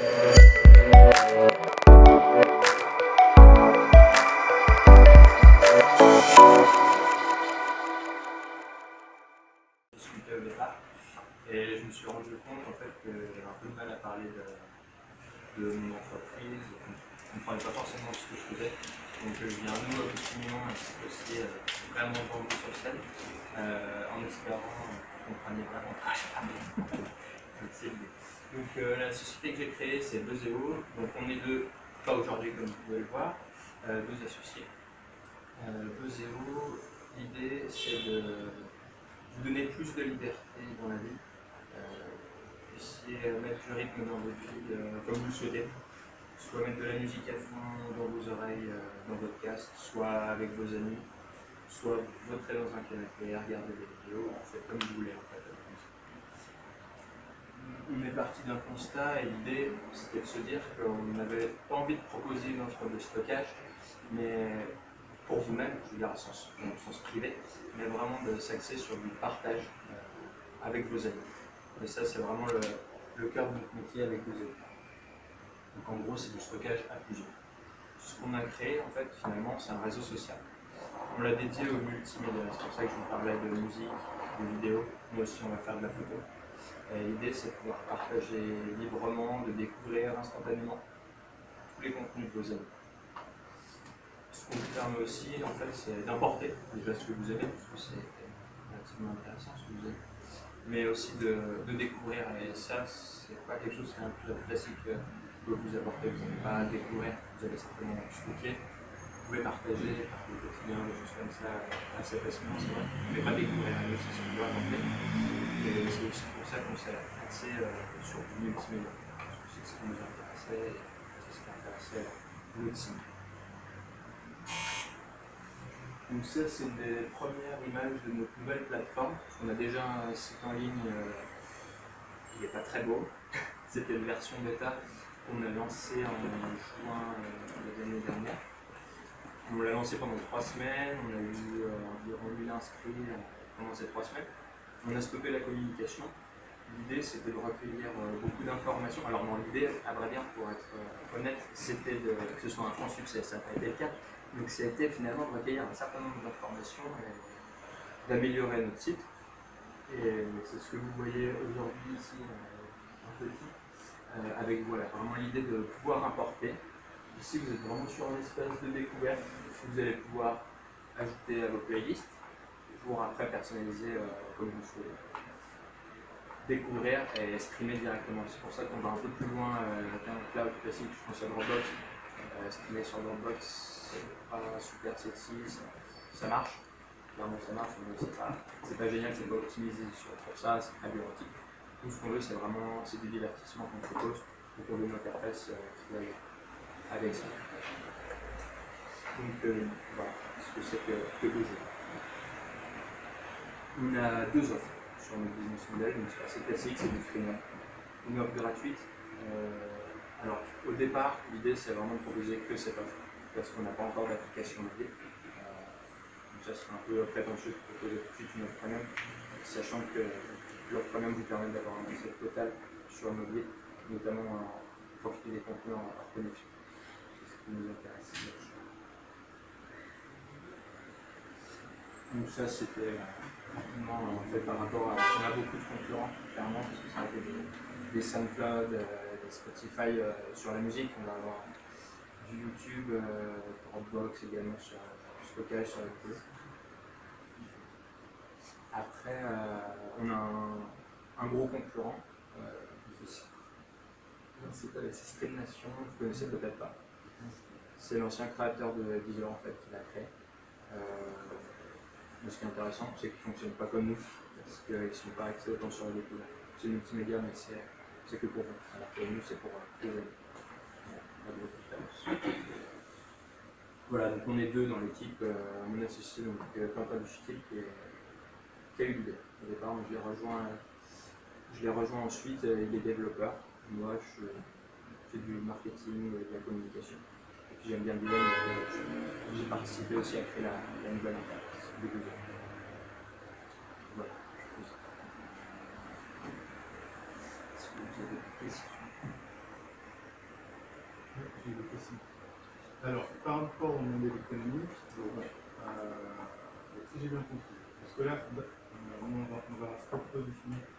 Discuter au départ et je me suis rendu compte en fait que j'avais un peu de mal à parler de mon entreprise, on ne comprenait pas forcément ce que je faisais, donc je viens à nouveau accompagnement aussi vraiment vendu sur scène en espérant qu'on comprenne vraiment donc la société que j'ai créée c'est Bezeo, donc on est deux, pas aujourd'hui comme vous pouvez le voir, deux associés. Bezeo, l'idée c'est de vous donner plus de liberté dans la vie, essayer de mettre du rythme dans votre vie comme vous le souhaitez, soit mettre de la musique à fond dans vos oreilles, dans votre casque, soit avec vos amis, soit voter dans un canapé, regarder des vidéos, vous faites comme vous voulez en fait. On est parti d'un constat et l'idée c'était de se dire qu'on n'avait pas envie de proposer une offre de stockage, mais pour vous-même, je veux dire au sens privé, mais vraiment de s'axer sur du partage avec vos amis. Et ça, c'est vraiment le cœur de notre métier avec vos amis. Donc en gros, c'est du stockage à plusieurs. Ce qu'on a créé, en fait, finalement, c'est un réseau social. On l'a dédié au multimédia, c'est pour ça que je vous parlais de musique, de vidéo. Nous aussi, on va faire de la photo. Et l'idée, c'est de pouvoir partager librement, de découvrir instantanément tous les contenus de vos amis. Ce qu'on vous permet aussi, en fait, c'est d'importer déjà ce que vous aimez, parce que c'est relativement intéressant ce que vous aimez, mais aussi de découvrir. Et ça, c'est pas quelque chose qui est un plus classique que vous apportez. Vous n'allez pas découvrir, vous allez simplement stocker. Vous pouvez partager par le quotidien, des choses comme ça assez facilement, c'est vrai. Mais pas découvrir, c'est ce qu'on doit apporter. Et c'est aussi pour ça qu'on s'est axé sur du multimédia. Parce que c'est ce qui nous intéressait et c'est ce qui intéressait notre cible. Donc ça, c'est une des premières images de notre nouvelle plateforme. On a déjà un site en ligne qui n'est pas très beau. C'était une version bêta qu'on a lancée en juin de l'année dernière. On l'a lancé pendant 3 semaines, on a eu environ 1000 inscrits pendant ces 3 semaines. On a stoppé la communication. L'idée, c'était de recueillir beaucoup d'informations. Alors non, l'idée, à vrai dire, pour être honnête, c'était que ce soit un franc succès. Ça n'a pas été le cas. Donc ça a été finalement de recueillir un certain nombre d'informations et d'améliorer notre site. Et c'est ce que vous voyez aujourd'hui ici, un petit, avec voilà, vraiment l'idée de pouvoir importer. Ici, vous êtes vraiment sur un espace de découverte. Vous allez pouvoir ajouter à vos playlists pour après personnaliser comme vous souhaitez. Découvrir et streamer directement. C'est pour ça qu'on va un peu plus loin qu'un cloud classique. Je pense à Dropbox. Streamer sur Dropbox, c'est pas super sexy, ça marche. Clairement, ça marche, mais c'est pas génial, c'est pas optimisé pour ça, c'est très bureautique. Tout ce qu'on veut, c'est vraiment du divertissement qu'on propose. Donc on veut une interface qui va avec ça. Donc voilà ce que c'est que le jeu. On a 2 offres sur notre business model, donc c'est assez classique, c'est du freemium. Une offre gratuite. Alors au départ, l'idée c'est vraiment de proposer que cette offre, parce qu'on n'a pas encore d'application mobile. Donc ça serait un peu prétentieux de proposer tout de suite une offre premium, sachant que l'offre premium vous permet d'avoir un accès total sur mobile, notamment en profiter des contenus hors connexion. C'est ce qui nous intéresse. Donc ça c'était rapidement fait par rapport à... On a beaucoup de concurrents, clairement, parce que ça a été des SoundCloud, des Spotify sur la musique, on va avoir du YouTube, Dropbox également sur le stockage sur la clé. Après, on a un gros concurrent, c'est Stream Nation, vous ne connaissez peut-être pas. C'est l'ancien créateur de Deezer en fait qui l'a créé. Mais ce qui est intéressant, c'est qu'ils ne fonctionnent pas comme nous, parce qu'ils ne sont pas axés autant sur la découverte. C'est multimédia, mais c'est que pour vous. Alors que nous, c'est pour les amis. Pas de grosse différence. Voilà, donc on est 2 dans l'équipe. Mon associé, donc Quentin Duchutil, qui a eu l'idée. Au départ, je l'ai rejoint ensuite, il est développeur. Moi, je fais du marketing, de la communication. Et puis j'aime bien le design, j'ai participé aussi à créer la nouvelle interface. Voilà. Est-ce que vous avez des questions? il est possible. Alors, par rapport au modèle économique, donc, si j'ai bien compris, parce que là, on va se repositionner